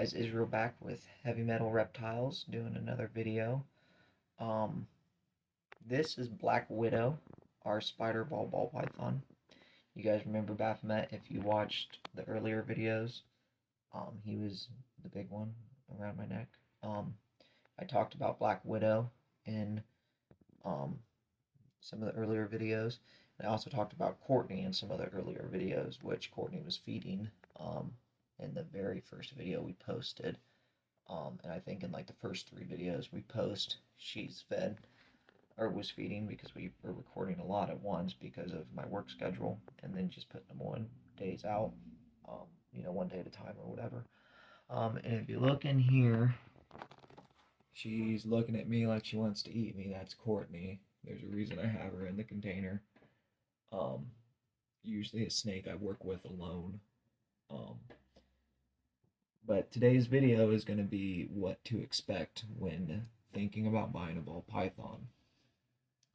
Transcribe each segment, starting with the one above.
guys, Israel back with Heavy Metal Reptiles, doing another video. Um, this is Black Widow, our spider ball python. You guys remember Baphomet if you watched the earlier videos. He was the big one around my neck. I talked about Black Widow in um, some of the earlier videos. I also talked about Courtney in some of the earlier videos, which Courtney was feeding in the very first video we posted. And I think in like the first 3 videos we post, she's fed or was feeding because we were recording a lot at once because of my work schedule, and then just putting them on days out, one day at a time or whatever. And if you look in here, she's looking at me like she wants to eat me. That's Courtney. There's a reason I have her in the container. Usually a snake I work with alone. But today's video is going to be what to expect when thinking about buying a ball python.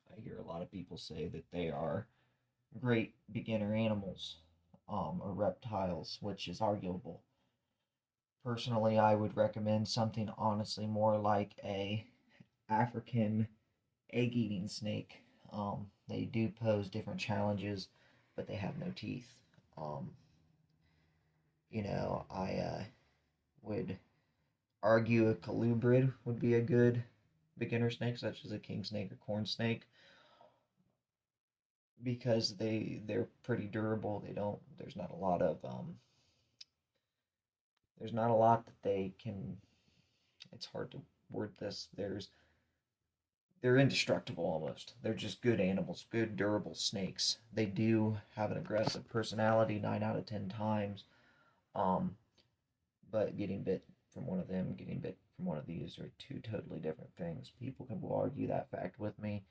I hear a lot of people say that they are great beginner animals, or reptiles, which is arguable. Personally, I would recommend something honestly more like a African egg-eating snake. They do pose different challenges, but they have no teeth. I would argue a colubrid would be a good beginner snake, such as a king snake or corn snake, because they're pretty durable. There's not a lot that they can, it's hard to word this. They're indestructible almost. They're just good animals, good durable snakes. They do have an aggressive personality 9 out of 10 times. But getting bit from one of them, getting bit from one of these are 2 totally different things. People can argue that fact with me.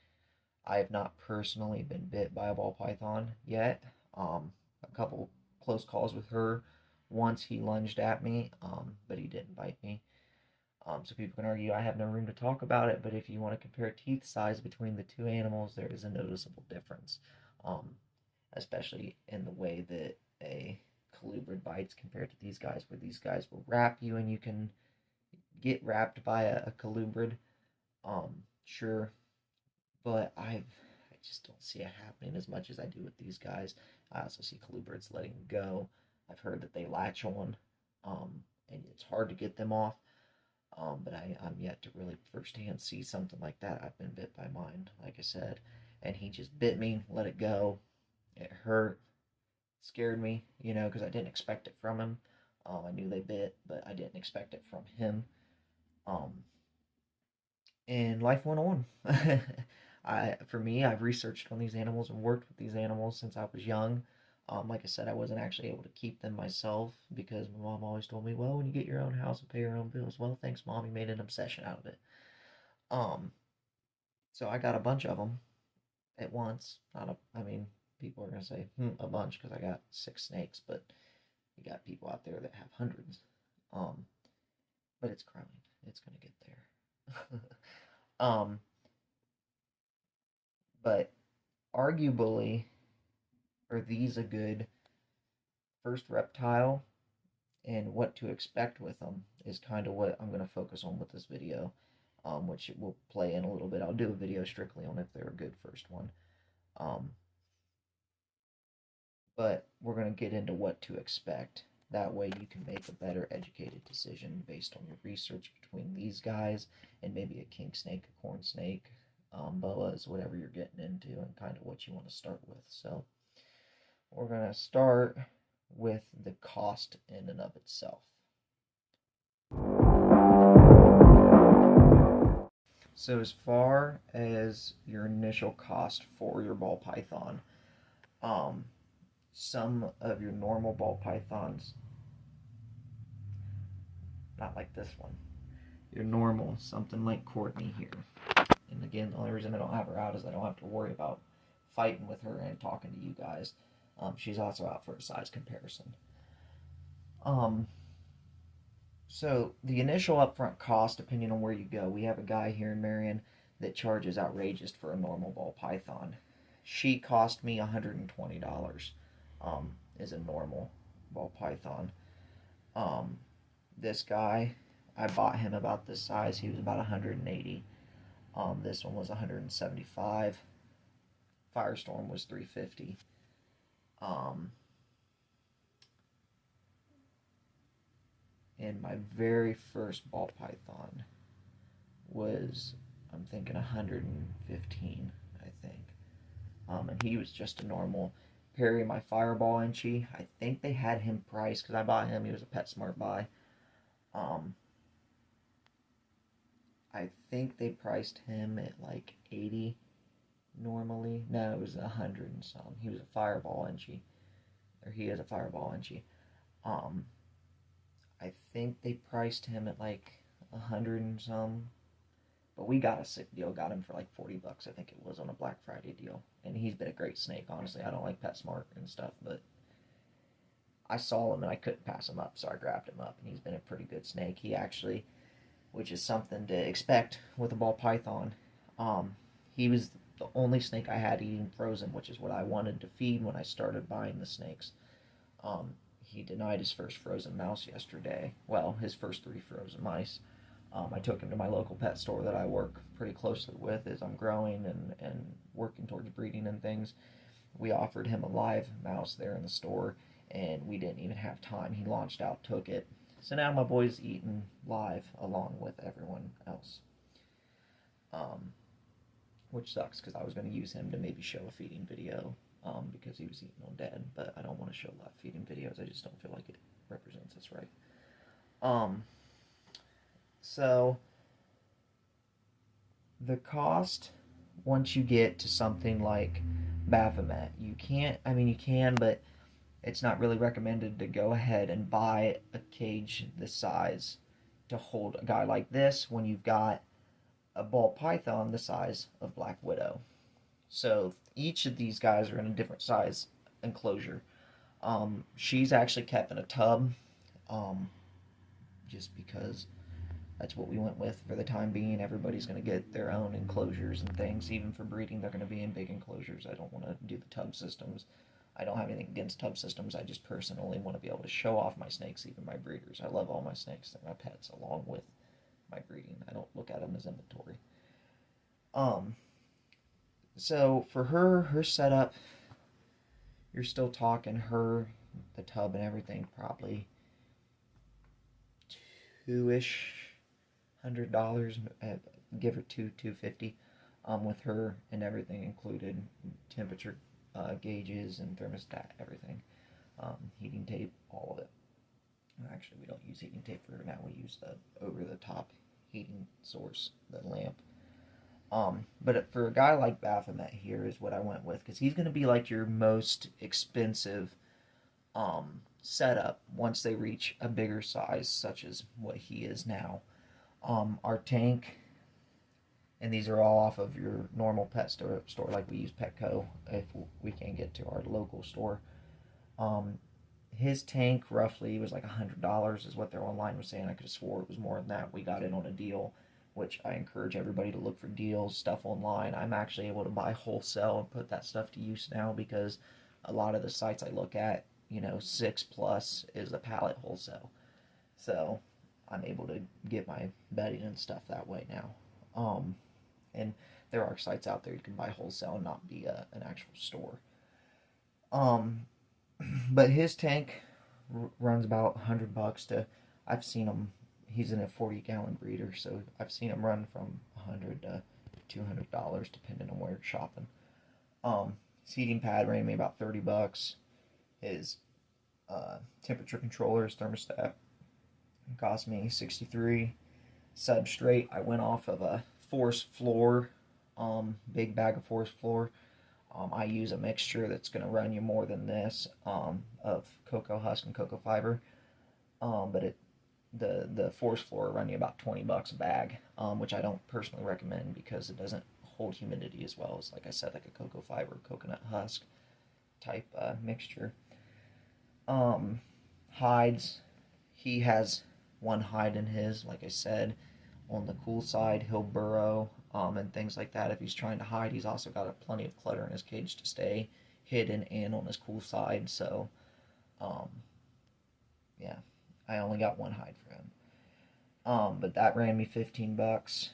I have not personally been bit by a ball python yet. A couple close calls with her. Once he lunged at me, but he didn't bite me. So people can argue I have no room to talk about it, but if you want to compare teeth size between the 2 animals, there is a noticeable difference, especially in the way that a colubrid bites compared to these guys, where these guys will wrap you and you can get wrapped by a colubrid. Sure, but I just don't see it happening as much as I do with these guys. I also see colubrids letting go. I've heard that they latch on, and it's hard to get them off. But I'm yet to really firsthand see something like that. I've been bit by mine, like I said, and he just bit me, let it go. It hurt, scared me, because I didn't expect it from him. I knew they bit, but I didn't expect it from him. And life went on. For me, I've researched on these animals and worked with these animals since I was young. Like I said, I wasn't actually able to keep them myself because my mom always told me, well, when you get your own house and pay your own bills. Well, thanks, Mom. You made an obsession out of it. So I got a bunch of them at once. People are going to say, a bunch, because I got 6 snakes, but you got people out there that have hundreds. But it's growing. It's going to get there. But arguably, are these a good first reptile, and what to expect with them is kind of what I'm going to focus on with this video, which will play in a little bit. I'll do a video strictly on if they're a good first one. But we're going to get into what to expect. That way you can make a better educated decision based on your research between these guys and maybe a king snake, a corn snake, boas, whatever you're getting into, and kind of what you want to start with. So we're going to start with the cost in and of itself. So as far as your initial cost for your ball python, some of your normal ball pythons, not like this one, your normal, something like Courtney here. And again, the only reason I don't have her out is I don't have to worry about fighting with her and talking to you guys. She's also out for a size comparison. So the initial upfront cost, depending on where you go, we have a guy here in Marion that charges outrageous for a normal ball python. She cost me $120, is a normal ball python. This guy, I bought him about this size. He was about 180. This one was 175. Firestorm was 350. And my very first ball python was, I'm thinking 115, I think. And he was just a normal Perry, my Fireball Inchy. I think they had him priced, because I bought him, he was a PetSmart buy. I think they priced him at like 80 normally. No, it was 100 and some. He was a Fireball Inchy. Or he is a Fireball Inchy. I think they priced him at like 100 and some. But we got a sick deal. Got him for like 40 bucks, I think it was, on a Black Friday deal. And he's been a great snake, honestly. I don't like PetSmart and stuff, but I saw him and I couldn't pass him up, so I grabbed him up. And he's been a pretty good snake. He actually, which is something to expect with a ball python, he was the only snake I had eating frozen, which is what I wanted to feed when I started buying the snakes. He denied his first frozen mouse yesterday. Well, his first 3 frozen mice. I took him to my local pet store that I work pretty closely with as I'm growing and working towards breeding and things. We offered him a live mouse there in the store, and we didn't even have time. He launched out, took it. So now my boy's eating live along with everyone else. Which sucks, because I was going to use him to maybe show a feeding video, because he was eating on dead, but I don't want to show live feeding videos. I just don't feel like it represents us right. So, the cost, once you get to something like Baphomet, you can, but it's not really recommended to go ahead and buy a cage this size to hold a guy like this when you've got a ball python the size of Black Widow. So, each of these guys are in a different size enclosure. She's actually kept in a tub, just because that's what we went with for the time being. Everybody's going to get their own enclosures and things. Even for breeding, they're going to be in big enclosures. I don't want to do the tub systems. I don't have anything against tub systems. I just personally want to be able to show off my snakes, even my breeders. I love all my snakes. They're my pets, along with my breeding. I don't look at them as inventory. So for her setup, you're still talking the tub and everything, probably $200, give her $250, with her and everything included, temperature gauges and thermostat, everything, heating tape, all of it. Actually, we don't use heating tape for her now. We use the over-the-top heating source, the lamp. But for a guy like Baphomet here is what I went with, because he's going to be like your most expensive setup once they reach a bigger size, such as what he is now. Our tank, and these are all off of your normal pet store like we use Petco if we can't get to our local store. His tank roughly was like $100 is what their online was saying. I could have swore it was more than that. We got it on a deal, which I encourage everybody to look for deals, stuff online. I'm actually able to buy wholesale and put that stuff to use now, because a lot of the sites I look at, 6+ is a pallet wholesale. So I'm able to get my bedding and stuff that way now. And there are sites out there you can buy wholesale and not be an actual store. But his tank runs about $100 to, I've seen him, he's in a 40-gallon breeder, so I've seen him run from $100 to $200 depending on where you're shopping. His heating pad ran me about $30. His temperature controller, his thermostat, cost me $63. Substrate, I went off of a forest floor, big bag of forest floor. I use a mixture that's going to run you more than this, of cocoa husk and cocoa fiber. But the forest floor run you about $20 a bag, which I don't personally recommend because it doesn't hold humidity as well as, like I said, like a cocoa fiber, coconut husk type mixture. Hides, he has one hide in his, like I said. On the cool side, he'll burrow and things like that. If he's trying to hide, he's also got plenty of clutter in his cage to stay hidden and on his cool side. So, yeah, I only got one hide for him. But that ran me 15 bucks.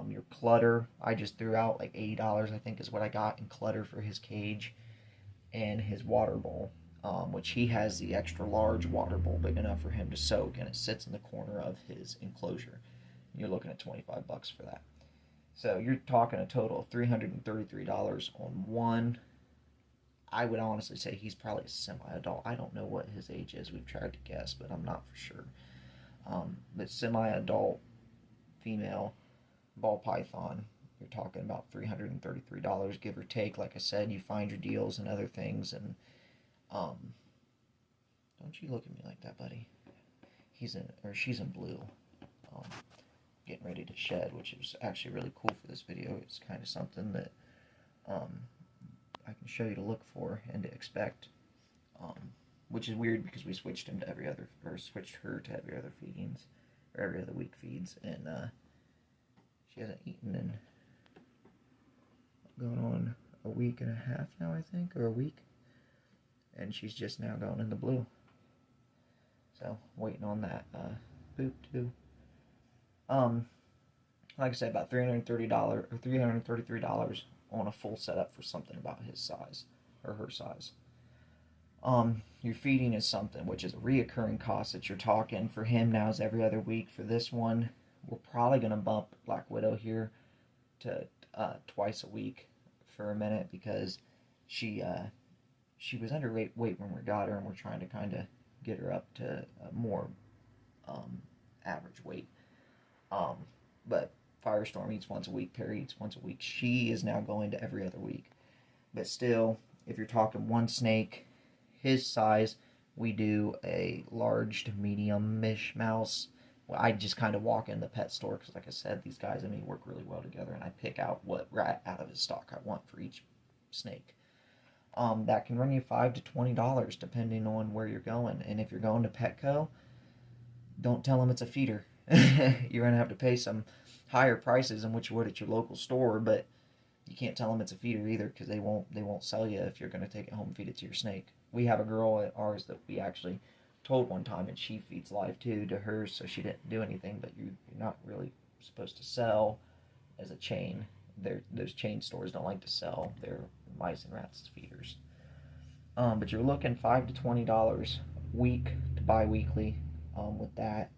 Your clutter, I just threw out like $80, I think is what I got in clutter for his cage and his water bowl, which he has the extra large water bowl big enough for him to soak, and it sits in the corner of his enclosure. You're looking at 25 bucks for that. So you're talking a total of $333 on one. I would honestly say he's probably a semi-adult. I don't know what his age is. We've tried to guess, but I'm not for sure. But semi-adult female ball python, you're talking about $333, give or take. Like I said, you find your deals and other things, and don't you look at me like that, buddy. She's in blue, getting ready to shed, which is actually really cool for this video. It's kind of something that I can show you to look for and to expect, which is weird because we switched him to switched her to every other feedings, or every other week feeds, and she hasn't eaten in going on a week and a half now, I think, or a week, and she's just now going into blue. So waiting on that boot too. Like I said, about $330 or $333 on a full setup for something about his size or her size. Your feeding is something which is a reoccurring cost that you're talking. For him now is every other week. For this one, we're probably going to bump Black Widow here to twice a week for a minute, because she was underweight when we got her, and we're trying to kind of get her up to a more average weight. But Firestorm eats once a week, Perry eats once a week. She is now going to every other week. But still, if you're talking one snake, his size, we do a large to medium-ish mouse. Well, I just kind of walk in the pet store, because like I said, these guys and me work really well together, and I pick out what rat out of his stock I want for each snake. That can run you $5 to $20 depending on where you're going. And if you're going to Petco, don't tell them it's a feeder. You're going to have to pay some higher prices than what you would at your local store, but you can't tell them it's a feeder either, because they won't sell you if you're going to take it home and feed it to your snake. We have a girl at ours that we actually told one time, and she feeds live too to hers, so she didn't do anything, but you're not really supposed to sell as a chain. Those chain stores don't like to sell their mice and rats as feeders. But you're looking $5 to $20 a week to bi-weekly with that.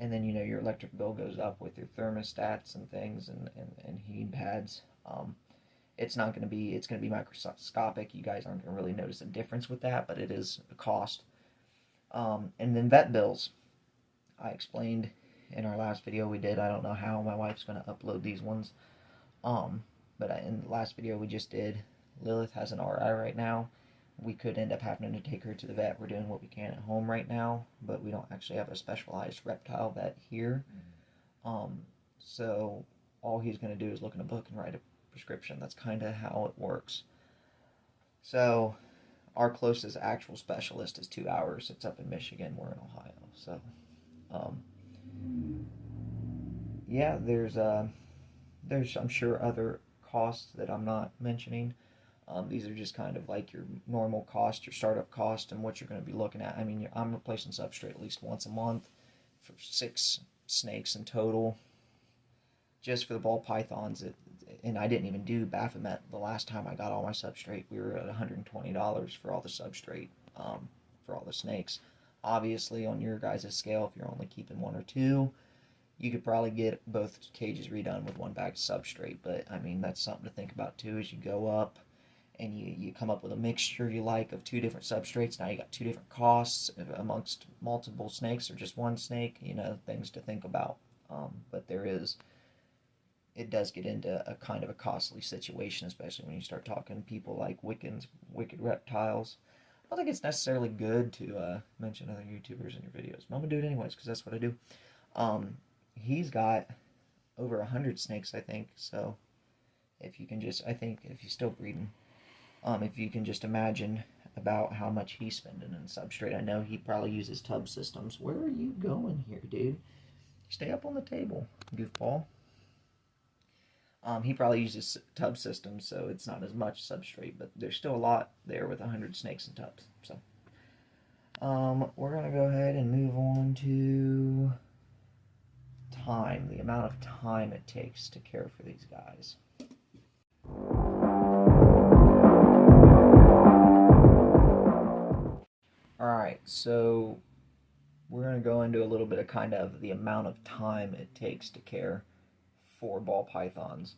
And then, your electric bill goes up with your thermostats and things, and heating pads. It's going to be microscopic. You guys aren't going to really notice a difference with that, but it is a cost. And then vet bills. I explained in our last video we did. I don't know how my wife's going to upload these ones. But in the last video we just did, Lilith has an RI right now. We could end up having to take her to the vet. We're doing what we can at home right now, but we don't actually have a specialized reptile vet here. So all he's going to do is look in a book and write a prescription. That's kind of how it works. So our closest actual specialist is 2 hours. It's up in Michigan. We're in Ohio. So yeah, there's I'm sure other costs that I'm not mentioning. These are just kind of like your normal cost, your startup cost, and what you're going to be looking at. I mean, I'm replacing substrate at least once a month for 6 snakes in total. Just for the ball pythons, and I didn't even do Baphomet the last time I got all my substrate. We were at $120 for all the substrate, for all the snakes. Obviously, on your guys' scale, if you're only keeping 1 or 2, you could probably get both cages redone with 1 bag of substrate. But, I mean, that's something to think about, too, as you go up. And you come up with a mixture you like of 2 different substrates. Now you got 2 different costs amongst multiple snakes or just 1 snake. Things to think about. But it does get into a kind of a costly situation, especially when you start talking people like Wicked Reptiles. I don't think it's necessarily good to mention other YouTubers in your videos, but I'm going to do it anyways because that's what I do. He's got over 100 snakes, I think. So if you can if he's still breeding, if you can just imagine about how much he's spending in substrate. I know he probably uses tub systems. Where are you going here, dude? Stay up on the table, goofball. He probably uses tub systems, so it's not as much substrate, but there's still a lot there with 100 snakes in tubs. So, We're going to go ahead and move on to time, the amount of time it takes to care for these guys. Alright, so we're going to go into a little bit of kind of the amount of time it takes to care for ball pythons.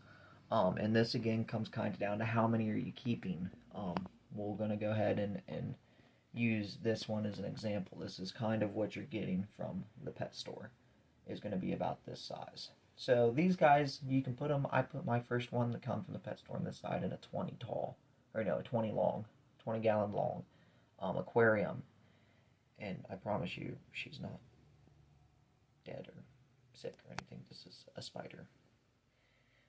And this again comes kind of down to how many are you keeping. We're going to go ahead and use this one as an example. This is kind of what you're getting from the pet store. Is going to be about this size. So these guys, you can put them, I put my first one that come from the pet store on this side in a 20 tall, or no, a 20 long, 20 gallon long aquarium. And I promise you, she's not dead or sick or anything. This is a spider.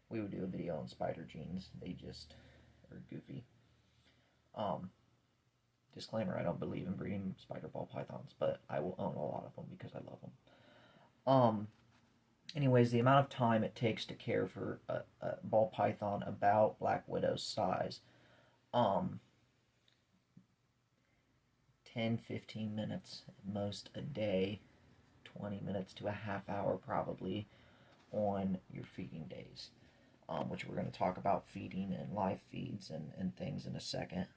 We would do a video on spider genes. They just are goofy. Disclaimer, I don't believe in breeding spider ball pythons, but I will own a lot of them because I love them. Anyways, the amount of time it takes to care for a ball python about black widow's size, 10-15 minutes at most a day, 20 minutes to a half hour probably on your feeding days, which we're going to talk about feeding and live feeds and things in a second.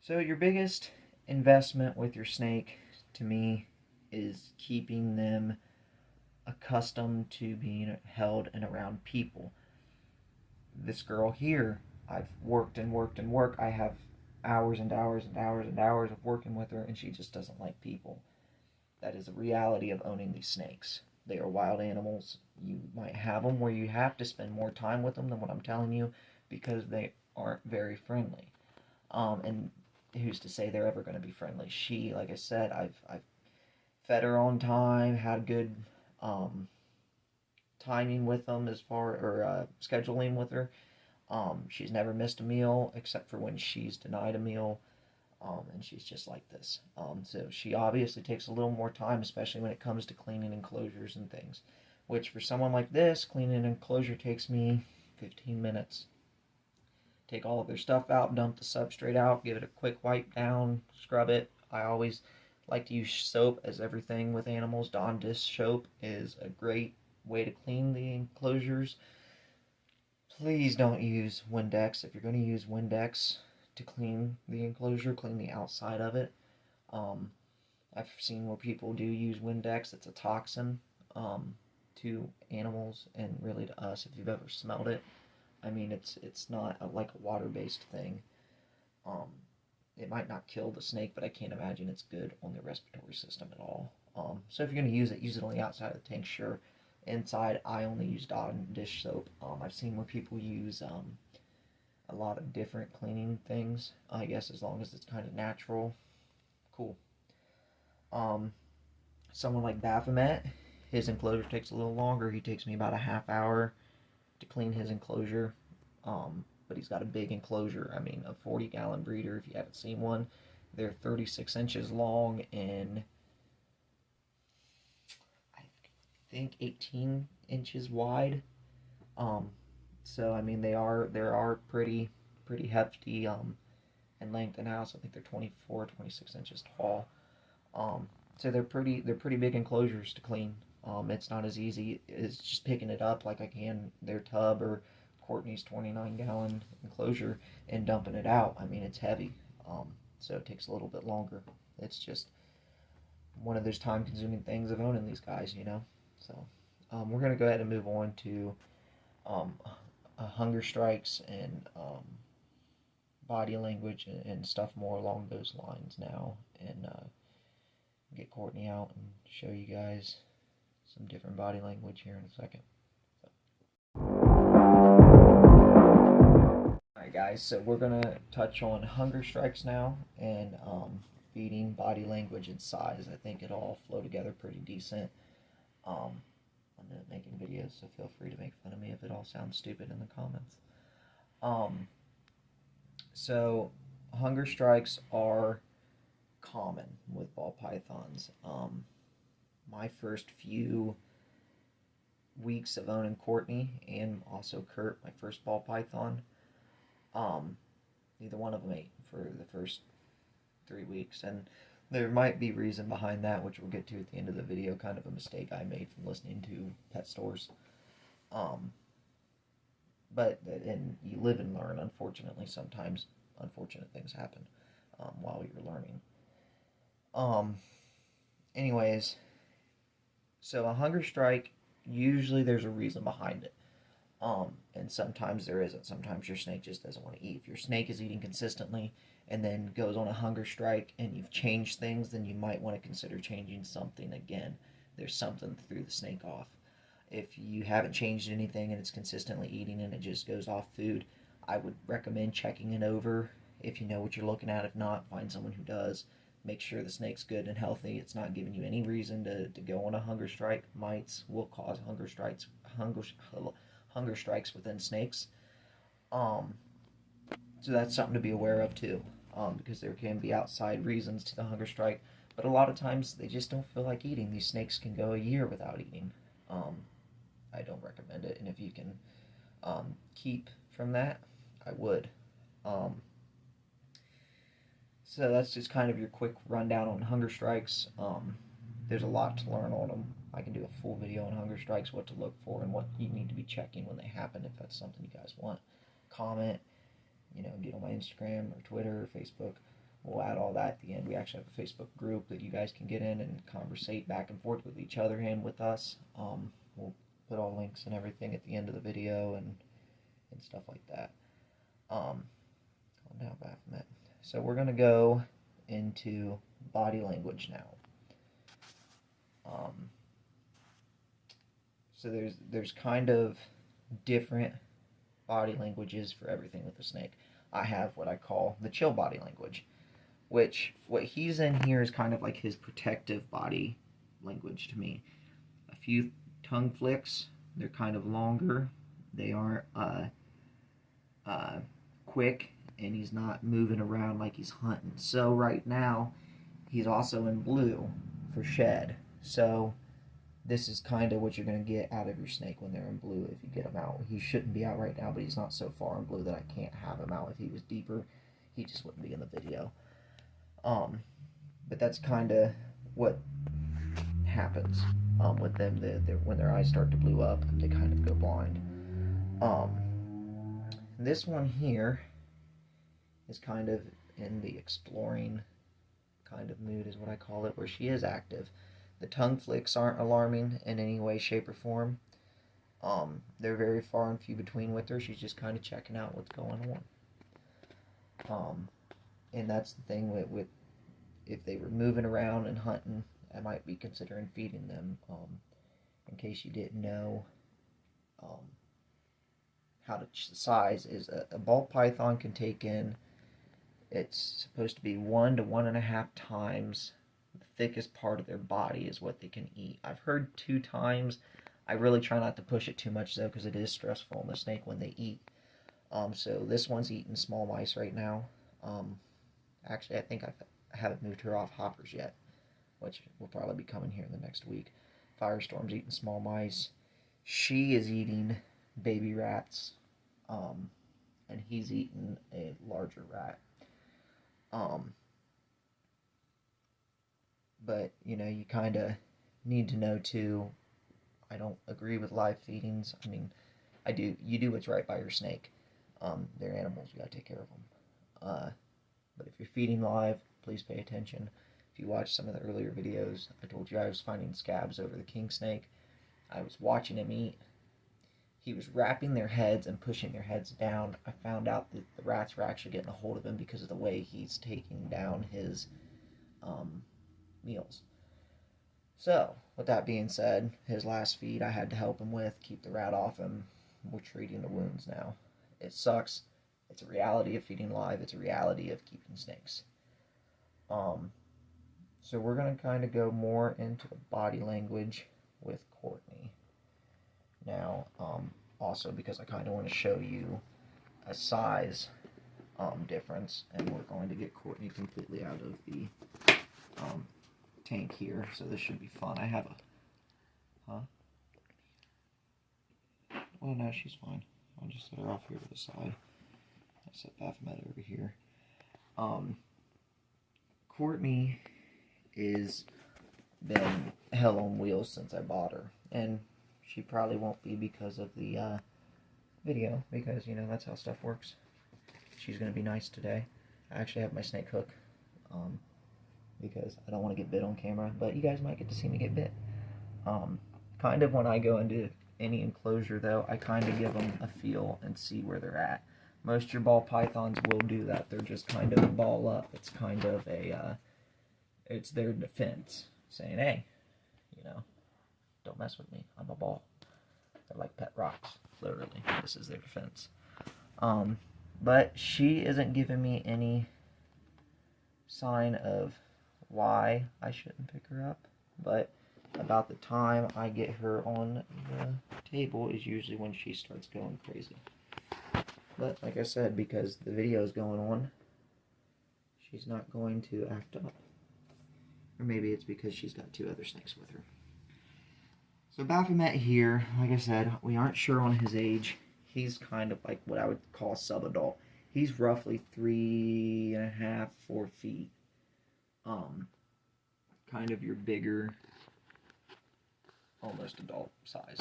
So your biggest investment with your snake, to me, is keeping them accustomed to being held and around people. This girl here, I've worked and worked and worked. I have hours and hours and hours and hours of working with her, and she just doesn't like people. That is a reality of owning these snakes. They are wild animals. You might have them where you have to spend more time with them than what I'm telling you because they aren't very friendly. And who's to say they're ever going to be friendly? She, like I said, I've fed her on time, had good timing with them as far, or scheduling with her. She's never missed a meal except for when she's denied a meal, and she's just like this. So she obviously takes a little more time, especially when it comes to cleaning enclosures and things, which for someone like this, cleaning an enclosure takes me 15 minutes. Take all of their stuff out, dump the substrate out, give it a quick wipe down, scrub it. I always like to use soap as everything with animals. Dawn dish soap is a great way to clean the enclosures. Please don't use Windex. If you're going to use Windex to clean the enclosure, clean the outside of it. I've seen where people do use Windex. It's a toxin to animals and really to us. If you've ever smelled it, I mean, it's not like a water-based thing. It might not kill the snake, but I can't imagine it's good on the respiratory system at all. So if you're going to use it on the outside of the tank, sure. Inside, I only use Dawn dish soap. I've seen where people use a lot of different cleaning things. I guess as long as it's kind of natural, cool. Someone like Baphomet, his enclosure takes a little longer. He takes me about a half hour to clean his enclosure. But he's got a big enclosure. I mean, a 40-gallon breeder, if you haven't seen one, they're 36 inches long and I think 18 inches wide. So I mean, they are pretty hefty in length and house. I think they're 24, 26 inches tall. So they're pretty big enclosures to clean. It's not as easy as just picking it up like I can their tub or Courtney's 29-gallon enclosure and dumping it out. I mean, it's heavy, so it takes a little bit longer. It's just one of those time-consuming things of owning these guys, you know. So we're going to go ahead and move on to hunger strikes and body language and stuff more along those lines now, and get Courtney out and show you guys some different body language here in a second. Alright guys, so we're going to touch on hunger strikes now, and feeding, body language, and size. I think it all flow together pretty decent. I'm making videos, so feel free to make fun of me if it all sounds stupid in the comments. So hunger strikes are common with ball pythons. My first few weeks of owning Courtney and also Kurt, my first ball python, neither one of them ate for the first 3 weeks, and there might be reason behind that, which we'll get to at the end of the video, kind of a mistake I made from listening to pet stores. And you live and learn. Unfortunately, sometimes unfortunate things happen while you're learning. Anyways, so a hunger strike, usually there's a reason behind it. And sometimes there isn't. Sometimes your snake just doesn't want to eat. If your snake is eating consistently and then goes on a hunger strike and you've changed things, then you might want to consider changing something again. There's something that threw the snake off. If you haven't changed anything and it's consistently eating and it just goes off food, I would recommend checking it over if you know what you're looking at. If not, find someone who does. Make sure the snake's good and healthy. It's not giving you any reason to go on a hunger strike. Mites will cause hunger strikes within snakes. So that's something to be aware of too, because there can be outside reasons to the hunger strike, but a lot of times they just don't feel like eating. These snakes can go a year without eating. I don't recommend it, and if you can keep from that, I would. So that's just kind of your quick rundown on hunger strikes. There's a lot to learn on them. I can do a full video on hunger strikes, what to look for, and what you need to be checking when they happen, if that's something you guys want. Comment, get on my Instagram or Twitter or Facebook. We'll add all that at the end. We actually have a Facebook group that you guys can get in and conversate back and forth with each other and with us. We'll put all links and everything at the end of the video and stuff like that. Calm down, Baphomet. So we're going to go into body language now. So there's kind of different body languages for everything with the snake. I have what I call the chill body language, which what he's in here is kind of like his protective body language to me. A few tongue flicks, they're kind of longer, they aren't quick, and he's not moving around like he's hunting. So right now he's also in blue for shed, so this is kind of what you're going to get out of your snake when they're in blue if you get him out. He shouldn't be out right now, but he's not so far in blue that I can't have him out. If he was deeper, he just wouldn't be in the video. But that's kind of what happens with them. When their eyes start to blue up, they kind of go blind. This one here is kind of in the exploring kind of mood, is what I call it, where she is active. The tongue flicks aren't alarming in any way, shape, or form. They're very far and few between with her. She's just kind of checking out what's going on. And that's the thing with if they were moving around and hunting, I might be considering feeding them. In case you didn't know, how to size is a ball python can take in. It's supposed to be 1 to 1.5 times the thickest part of their body is what they can eat. I've heard 2 times. I really try not to push it too much though, because it is stressful on the snake when they eat. So this one's eating small mice right now. Actually, I think I haven't moved her off hoppers yet, which will probably be coming here in the next week. Firestorm's eating small mice. She is eating baby rats, and he's eating a larger rat. But, you kind of need to know, too, I don't agree with live feedings. I mean, you do what's right by your snake. They're animals, you gotta take care of them. But if you're feeding live, please pay attention. If you watch some of the earlier videos, I told you I was finding scabs over the king snake. I was watching him eat. He was wrapping their heads and pushing their heads down. I found out that the rats were actually getting a hold of him because of the way he's taking down his meals. So, with that being said, his last feed I had to help him with, keep the rat off him. We're treating the wounds now. It sucks. It's a reality of feeding live. It's a reality of keeping snakes. So we're going to kind of go more into the body language with Courtney. Now, also because I kind of want to show you a size difference, and we're going to get Courtney completely out of the tank here, so this should be fun. I have a... Well, no, she's fine. I'll just set her off here to the side. I'll set Baphomet over here. Courtney is been hell on wheels since I bought her, and she probably won't be because of the video, because, you know, that's how stuff works. She's going to be nice today. I actually have my snake hook, because I don't want to get bit on camera, but you guys might get to see me get bit. Kind of when I go into any enclosure, though, I kind of give them a feel and see where they're at. Most of your ball pythons will do that. They're just kind of a ball up. It's kind of a, it's their defense, saying, hey, you know, don't mess with me. I'm a ball. They're like pet rocks, literally. This is their defense. But she isn't giving me any sign of why I shouldn't pick her up. But about the time I get her on the table is usually when she starts going crazy. But like I said, because the video is going on, she's not going to act up. Or maybe it's because she's got 2 other snakes with her. So Baphomet here, like I said, we aren't sure on his age. He's kind of like what I would call sub-adult. He's roughly 3.5, 4 feet. Kind of your bigger, almost adult size.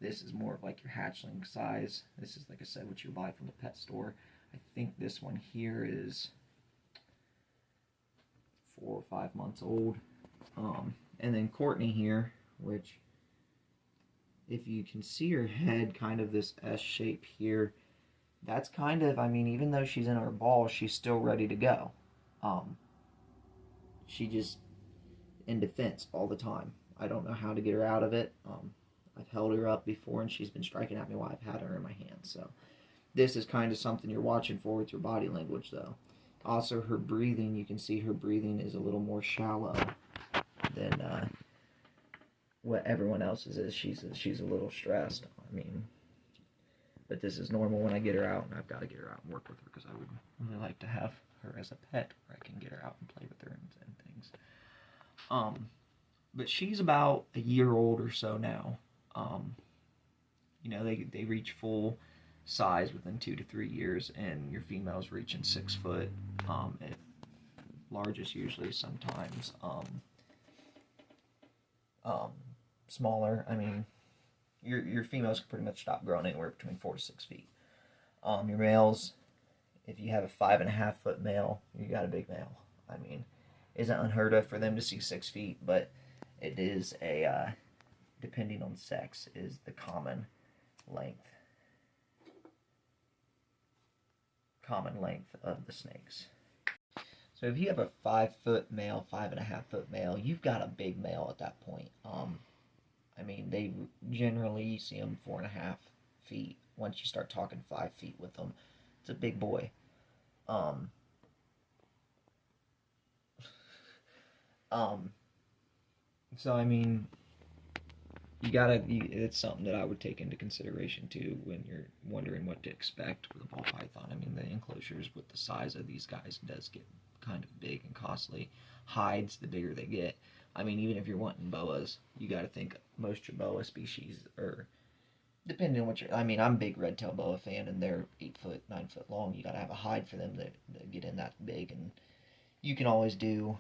This is more of like your hatchling size. This is, like I said, what you buy from the pet store. I think this one here is 4 or 5 months old. And then Courtney here, which, if you can see her head, kind of this S shape here, that's kind of, I mean, even though she's in her ball, she's still ready to go. She just in defense all the time. I don't know how to get her out of it. I've held her up before and she's been striking at me while I've had her in my hands. So this is kind of something you're watching for with your body language, though. Also, her breathing, you can see her breathing is a little more shallow than what everyone else's is. She's a little stressed. I mean, but this is normal when I get her out, and I've got to get her out and work with her because I would really like to have her as a pet where I can get her out and play with her and things. But she's about a year old or so now. You know, they reach full size within 2 to 3 years, and your female's reaching 6 foot. At largest usually sometimes smaller. I mean, your females can pretty much stop growing anywhere between 4 to 6 feet. Your males, if you have a 5.5 foot male, you got a big male. I mean, isn't unheard of for them to see 6 feet, but it is a depending on sex, is the common length of the snakes. So if you have a 5 foot male, 5.5 foot male, you've got a big male at that point. I mean, they generally, you see them 4.5 feet. Once you start talking 5 feet with them, it's a big boy. So I mean, it's something that I would take into consideration too when you're wondering what to expect with a ball python. I mean, the enclosures with the size of these guys does get kind of big and costly. Hides, the bigger they get. I mean, even if you're wanting boas, you got to think most your boa species, or depending on what you're, I mean, I'm a big red tail boa fan, and they're 8 foot, 9 foot long. You got to have a hide for them to get in that big, and you can always do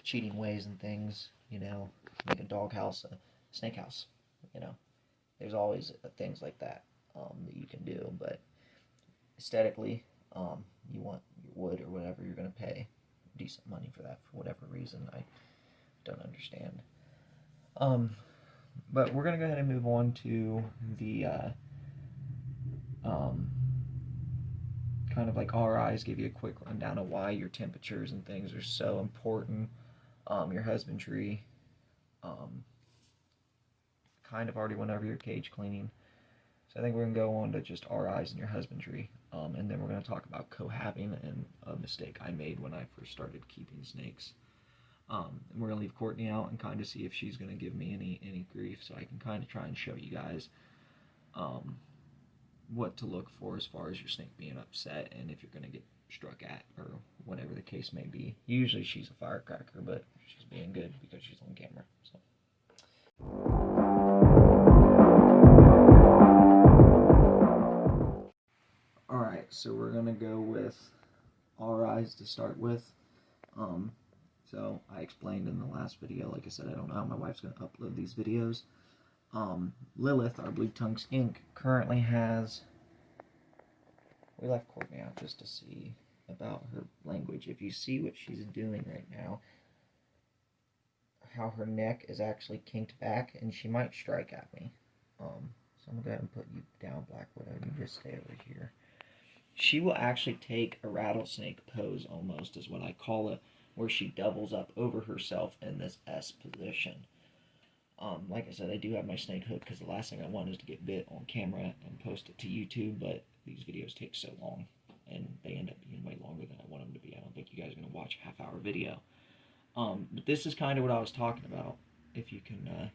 cheating ways and things, you know, make a dog house, a snake house, you know. There's always things like that that you can do, but aesthetically, you want your wood or whatever, you're going to pay decent money for that for whatever reason. I don't understand. But we're going to go ahead and move on to the kind of like RIs, give you a quick rundown of why your temperatures and things are so important. Your husbandry, kind of already went over your cage cleaning. So I think we're going to go on to just RIs and your husbandry. And then we're going to talk about cohabbing and a mistake I made when I first started keeping snakes. And we're going to leave Courtney out and kind of see if she's going to give me any grief, so I can kind of try and show you guys what to look for as far as your snake being upset and if you're going to get struck at or whatever the case may be. Usually she's a firecracker, but she's being good because she's on camera. So. Alright, so we're going to go with RIs to start with. So I explained in the last video, like I said, I don't know how my wife's going to upload these videos. Lilith, our blue-tongued skink, currently has... We left Courtney out just to see about her language. If you see what she's doing right now, how her neck is actually kinked back, and she might strike at me. So I'm going to go ahead and put you down, Black Widow. You just stay over here. She will actually take a rattlesnake pose, almost, is what I call it, where she doubles up over herself in this S position. Like I said, I do have my snake hook, because the last thing I want is to get bit on camera and post it to YouTube, but these videos take so long, and they end up being way longer than I want them to be. I don't think you guys are going to watch a half-hour video. But this is kind of what I was talking about. If you can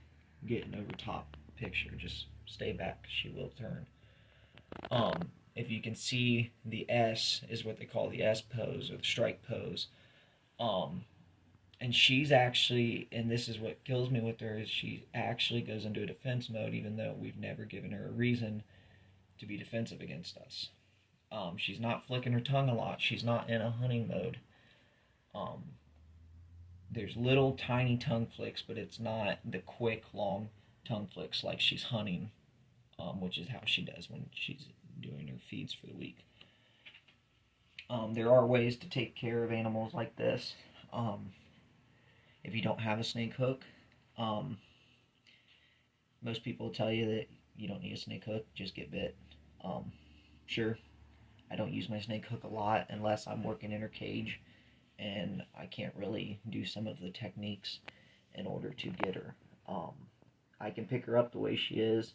get an over-top picture, just stay back, because she will turn. If you can see, the S is what they call the S pose, or the strike pose. And she's actually, and this is what kills me with her, is she actually goes into a defense mode, even though we've never given her a reason to be defensive against us. She's not flicking her tongue a lot. She's not in a hunting mode. There's little tiny tongue flicks, but it's not the quick, long tongue flicks like she's hunting, which is how she does when she's doing her feeds for the week. There are ways to take care of animals like this. If you don't have a snake hook, most people will tell you that you don't need a snake hook, just get bit. Sure, I don't use my snake hook a lot unless I'm working in her cage and I can't really do some of the techniques in order to get her. I can pick her up the way she is.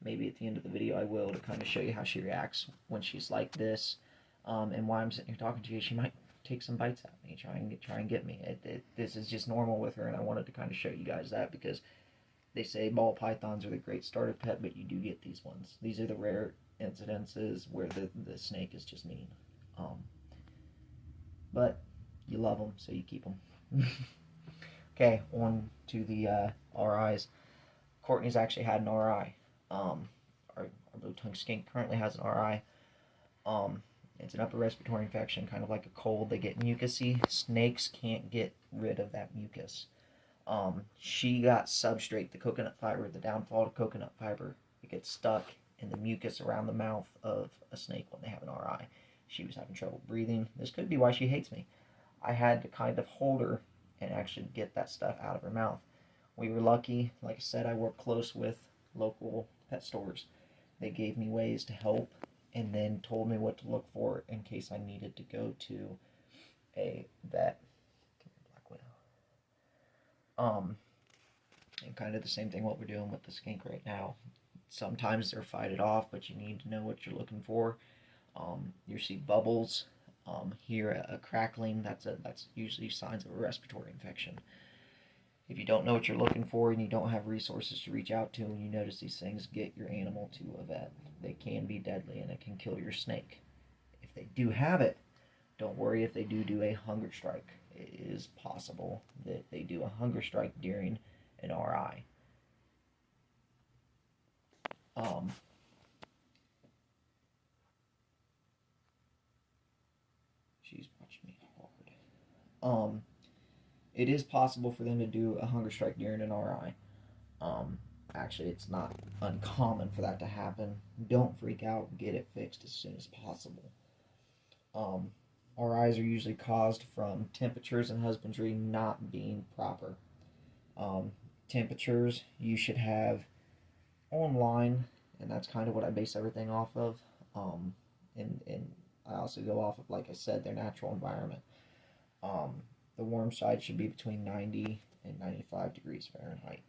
Maybe at the end of the video I will, to kind of show you how she reacts when she's like this. And while I'm sitting here talking to you, she might take some bites at me, try and get me. This is just normal with her, and I wanted to kind of show you guys that, because they say ball pythons are the great starter pet, but you do get these ones. These are the rare incidences where the snake is just mean. But you love them, so you keep them. Okay, on to the RIs. Courtney's actually had an RI. Our blue-tongued skink currently has an RI. It's an upper respiratory infection, kind of like a cold. They get mucusy. Snakes can't get rid of that mucus. She got substrate, the coconut fiber, the downfall of coconut fiber. It gets stuck in the mucus around the mouth of a snake when they have an RI. She was having trouble breathing. This could be why she hates me. I had to kind of hold her and actually get that stuff out of her mouth. We were lucky. Like I said, I work close with local pet stores. They gave me ways to help, and then told me what to look for in case I needed to go to a vet. Black Widow. And kind of the same thing what we're doing with the skink right now. Sometimes they're fighted off, but you need to know what you're looking for. You see bubbles, hear a crackling. That's usually signs of a respiratory infection. If you don't know what you're looking for and you don't have resources to reach out to and you notice these things, get your animal to a vet. They can be deadly and it can kill your snake. If they do have it, don't worry if they do a hunger strike. It is possible that they do a hunger strike during an RI. She's watching me hard. It is possible for them to do a hunger strike during an RI. Actually, it's not uncommon for that to happen. Don't freak out. Get it fixed as soon as possible. RIs are usually caused from temperatures in husbandry not being proper. Temperatures you should have online, and that's kind of what I base everything off of. And I also go off of, like I said, their natural environment. The warm side should be between 90 and 95 degrees Fahrenheit.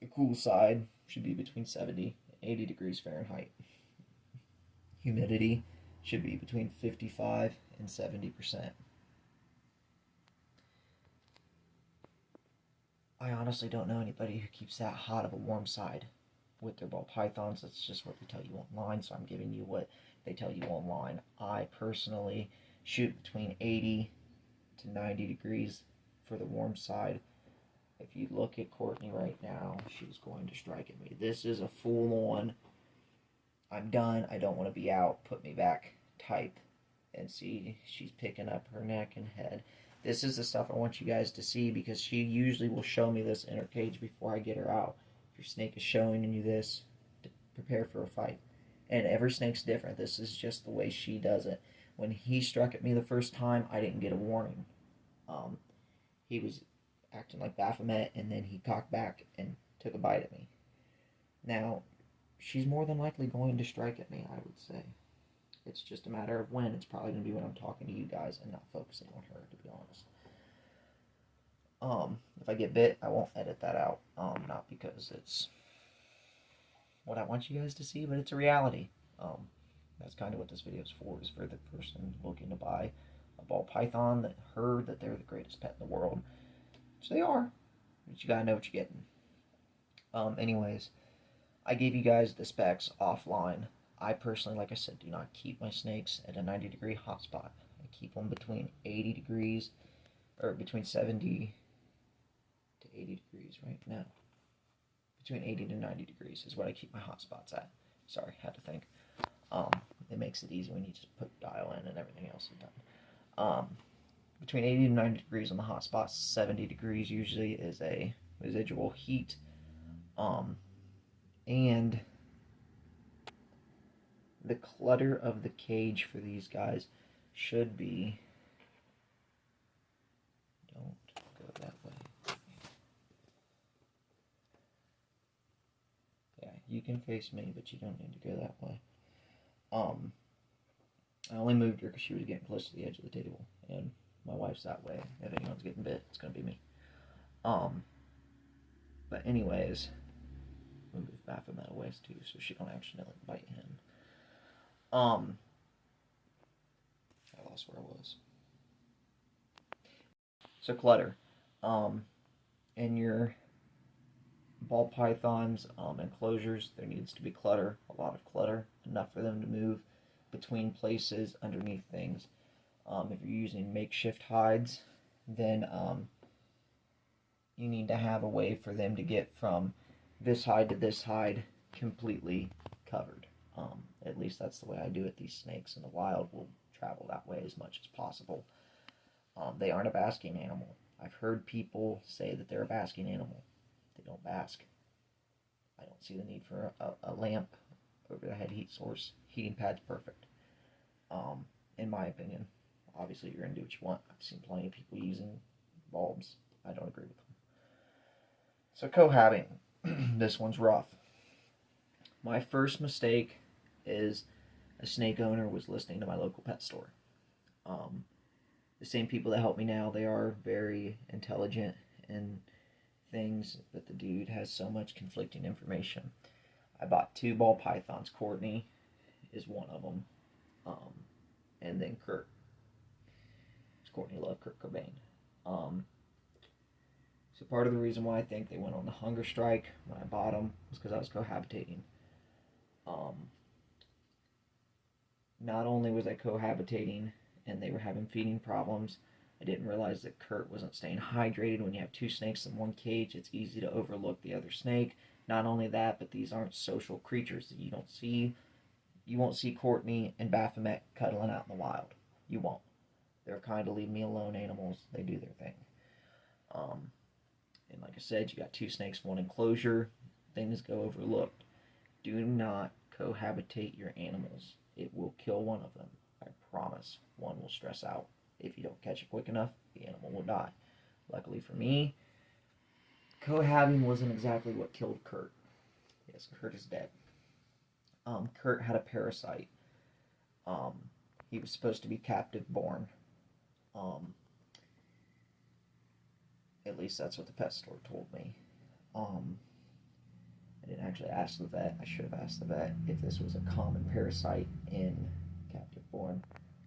The cool side should be between 70 and 80 degrees Fahrenheit. Humidity should be between 55 and 70%. I honestly don't know anybody who keeps that hot of a warm side with their ball pythons. That's just what they tell you online, so I'm giving you what they tell you online. I personally shoot between 80 to 90 degrees for the warm side. If you look at Courtney right now, she's going to strike at me. This is a full-on, I'm done, I don't want to be out, put me back type. And see, she's picking up her neck and head. This is the stuff I want you guys to see, because she usually will show me this in her cage before I get her out. If your snake is showing you this, prepare for a fight. And every snake's different. This is just the way she does it. When he struck at me the first time, I didn't get a warning. He was acting like Baphomet, and then he cocked back and took a bite at me. Now, she's more than likely going to strike at me, I would say. It's just a matter of when. It's probably going to be when I'm talking to you guys and not focusing on her, to be honest. If I get bit, I won't edit that out. Not because it's what I want you guys to see, but it's a reality. That's kind of what this video is for the person looking to buy a ball python that heard that they're the greatest pet in the world. Which they are. But you gotta know what you're getting. Anyways, I gave you guys the specs offline. I personally, like I said, do not keep my snakes at a 90-degree hotspot. I keep them between 80 degrees, or between 70 to 80 degrees right now. Between 80 to 90 degrees is what I keep my hotspots at. Sorry, had to think. It makes it easy when you just put dial in and everything else is done. Between 80 to 90 degrees on the hotspot, 70 degrees usually is a residual heat. And the clutter of the cage for these guys should be... Don't go that way. Yeah, you can face me, but you don't need to go that way. I only moved her because she was getting close to the edge of the table, and my wife's that way. If anyone's getting bit, it's gonna be me. But anyways, move Baphomet away too, so she don't accidentally bite him. I lost where I was. So clutter. In your ball pythons, enclosures, there needs to be clutter, a lot of clutter, enough for them to move between places, underneath things. If you're using makeshift hides, then you need to have a way for them to get from this hide to this hide completely covered. At least that's the way I do it. These snakes in the wild will travel that way as much as possible. They aren't a basking animal. I've heard people say that they're a basking animal. They don't bask. I don't see the need for a lamp over the head heat source. Heating pad's perfect, in my opinion. Obviously, you're going to do what you want. I've seen plenty of people using bulbs. I don't agree with them. So cohabiting. This one's rough. My first mistake is a snake owner was listening to my local pet store. The same people that help me now, they are very intelligent in things, but the dude has so much conflicting information. I bought 2 ball pythons. Courtney is one of them. And then Kurt. Courtney loved Kurt Cobain. So part of the reason why I think they went on the hunger strike when I bought them was because I was cohabitating. Not only was I cohabitating and they were having feeding problems, I didn't realize that Kurt wasn't staying hydrated. When you have 2 snakes in one cage, it's easy to overlook the other snake. Not only that, but these aren't social creatures that you don't see. You won't see Courtney and Baphomet cuddling out in the wild. You won't. They're kind of leave me alone animals. They do their thing. And like I said, you got 2 snakes, 1 enclosure. Things go overlooked. Do not cohabitate your animals. It will kill one of them. I promise. One will stress out. If you don't catch it quick enough, the animal will die. Luckily for me, cohabiting wasn't exactly what killed Kurt. Yes, Kurt is dead. Kurt had a parasite. He was supposed to be captive born. At least that's what the pet store told me. I didn't actually ask the vet. I should have asked the vet if this was a common parasite in captive-born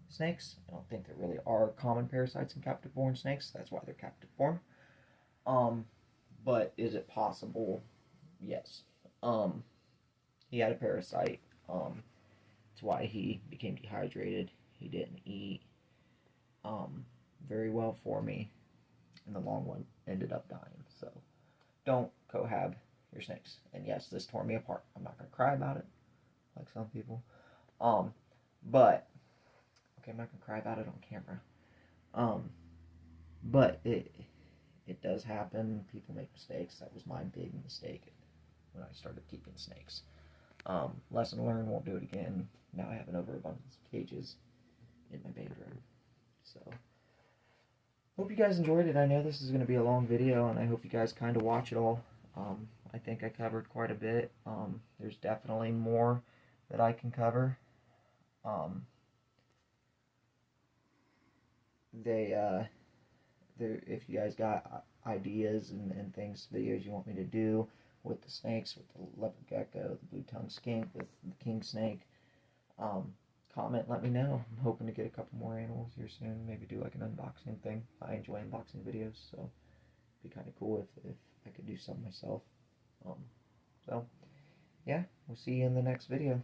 snakes. I don't think there really are common parasites in captive-born snakes. That's why they're captive-born. But is it possible? Yes. He had a parasite. That's why he became dehydrated. He didn't eat very well for me. And the long one ended up dying. So don't cohab your snakes. And yes, this tore me apart. I'm not going to cry about it like some people. But okay, I'm not going to cry about it on camera. But it does happen. People make mistakes. That was my big mistake when I started keeping snakes. Lesson learned, won't do it again. Now I have an overabundance of cages in my bedroom. So, hope you guys enjoyed it. I know this is going to be a long video, and I hope you guys kind of watch it all. I think I covered quite a bit. There's definitely more that I can cover. If you guys got ideas and things, videos you want me to do with the snakes, with the leopard gecko, the blue-tongued skink, with the king snake, comment, let me know. I'm hoping to get a couple more animals here soon, maybe do like an unboxing thing. I enjoy unboxing videos, so it'd be kind of cool if I could do some myself. So, yeah, we'll see you in the next video.